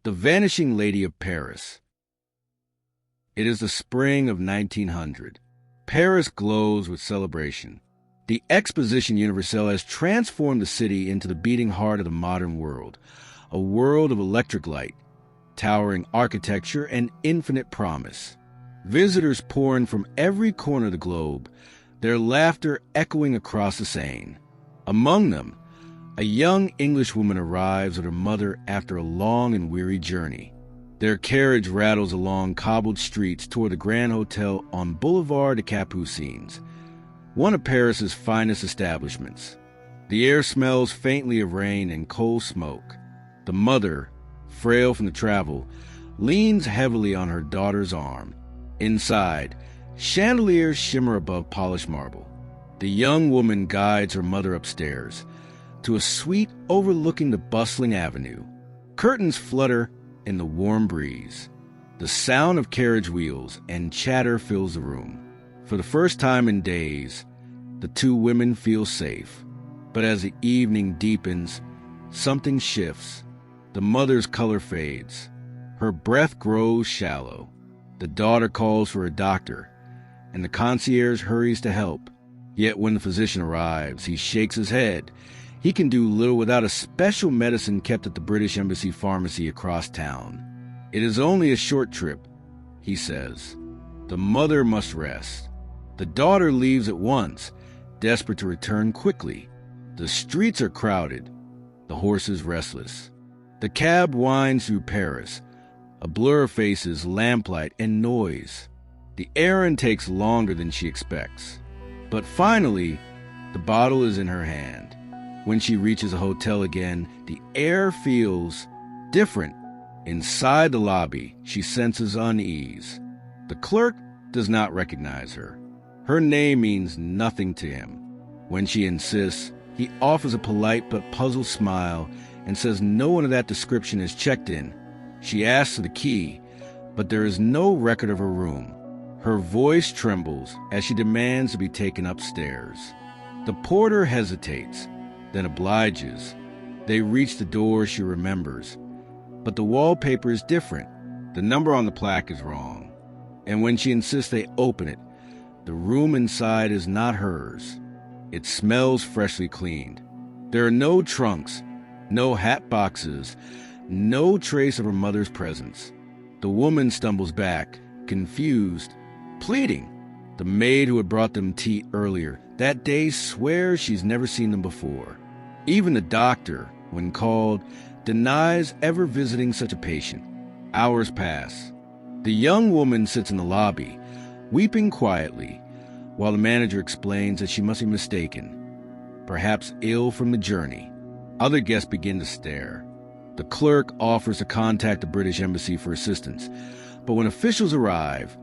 The Vanishing Lady of Paris. It is the spring of 1900. Paris glows with celebration. The Exposition Universelle has transformed the city into the beating heart of the modern world, a world of electric light, towering architecture, and infinite promise. Visitors pour in from every corner of the globe, their laughter echoing across the Seine. Among them, a young Englishwoman arrives with her mother after a long and weary journey. Their carriage rattles along cobbled streets toward the Grand Hotel on Boulevard des Capucines, one of Paris's finest establishments. The air smells faintly of rain and coal smoke. The mother, frail from the travel, leans heavily on her daughter's arm. Inside, chandeliers shimmer above polished marble. The young woman guides her mother upstairs to a suite overlooking the bustling avenue. Curtains flutter in the warm breeze. The sound of carriage wheels and chatter fills the room. For the first time in days, the two women feel safe. But as the evening deepens, something shifts. The mother's color fades. Her breath grows shallow. The daughter calls for a doctor, and the concierge hurries to help. Yet when the physician arrives, he shakes his head. He can do little without a special medicine kept at the British Embassy pharmacy across town. It is only a short trip, he says. The mother must rest. The daughter leaves at once, desperate to return quickly. The streets are crowded, the horses restless. The cab winds through Paris, a blur of faces, lamplight, and noise. The errand takes longer than she expects. But finally, the bottle is in her hand. When she reaches a hotel again, the air feels different. Inside the lobby, she senses unease. The clerk does not recognize her. Her name means nothing to him. When she insists, he offers a polite but puzzled smile and says no one of that description is checked in. She asks for the key, but there is no record of her room. Her voice trembles as she demands to be taken upstairs. The porter hesitates, then obliges. They reach the door she remembers, but the wallpaper is different. The number on the plaque is wrong. And when she insists they open it, the room inside is not hers. It smells freshly cleaned. There are no trunks, no hat boxes, no trace of her mother's presence. The woman stumbles back, confused, pleading. The maid who had brought them tea earlier that day swears she's never seen them before. Even the doctor, when called, denies ever visiting such a patient. Hours pass. The young woman sits in the lobby, weeping quietly, while the manager explains that she must be mistaken, perhaps ill from the journey. Other guests begin to stare. The clerk offers to contact the British Embassy for assistance, but when officials arrive,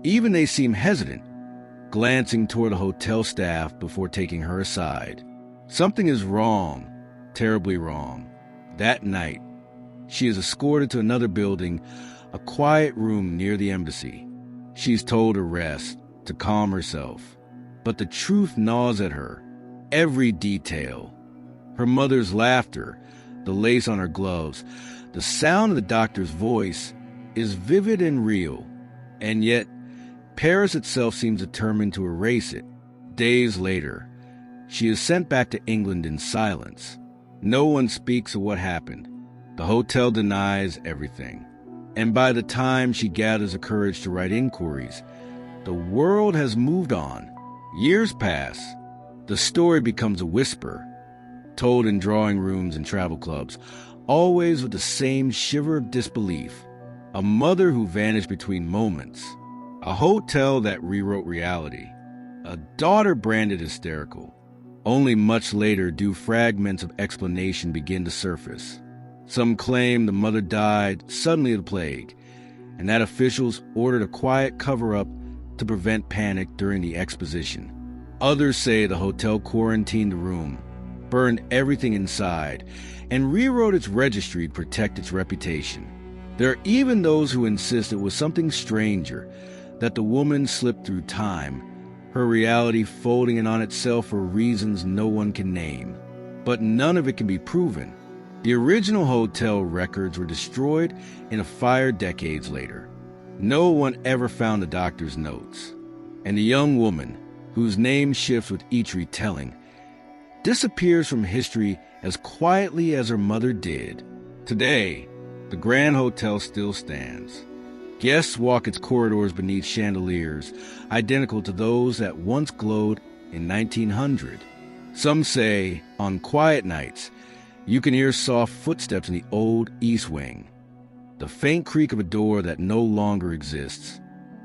even they seem hesitant, glancing toward the hotel staff before taking her aside. Something is wrong, terribly wrong. That night, she is escorted to another building, a quiet room near the embassy. She's told to rest, to calm herself. But the truth gnaws at her, every detail. Her mother's laughter, the lace on her gloves, the sound of the doctor's voice is vivid and real. And yet, Paris itself seems determined to erase it. Days later, she is sent back to England in silence. No one speaks of what happened. The hotel denies everything. And by the time she gathers the courage to write inquiries, the world has moved on. Years pass. The story becomes a whisper, told in drawing rooms and travel clubs, always with the same shiver of disbelief. A mother who vanished between moments. A hotel that rewrote reality. A daughter branded hysterical. Only much later do fragments of explanation begin to surface. Some claim the mother died suddenly of the plague, and that officials ordered a quiet cover-up to prevent panic during the exposition. Others say the hotel quarantined the room, burned everything inside, and rewrote its registry to protect its reputation. There are even those who insist it was something stranger, that the woman slipped through time, her reality folding in on itself for reasons no one can name. But none of it can be proven. The original hotel records were destroyed in a fire decades later. No one ever found the doctor's notes. And the young woman, whose name shifts with each retelling, disappears from history as quietly as her mother did. Today, the Grand Hotel still stands. Guests walk its corridors beneath chandeliers identical to those that once glowed in 1900. Some say, on quiet nights, you can hear soft footsteps in the old East Wing, the faint creak of a door that no longer exists.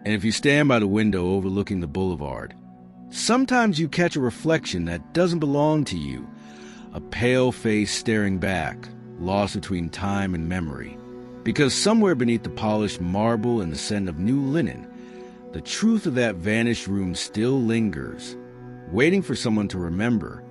And if you stand by the window overlooking the boulevard, sometimes you catch a reflection that doesn't belong to you, a pale face staring back, lost between time and memory. Because somewhere beneath the polished marble and the scent of new linen, the truth of that vanished room still lingers, waiting for someone to remember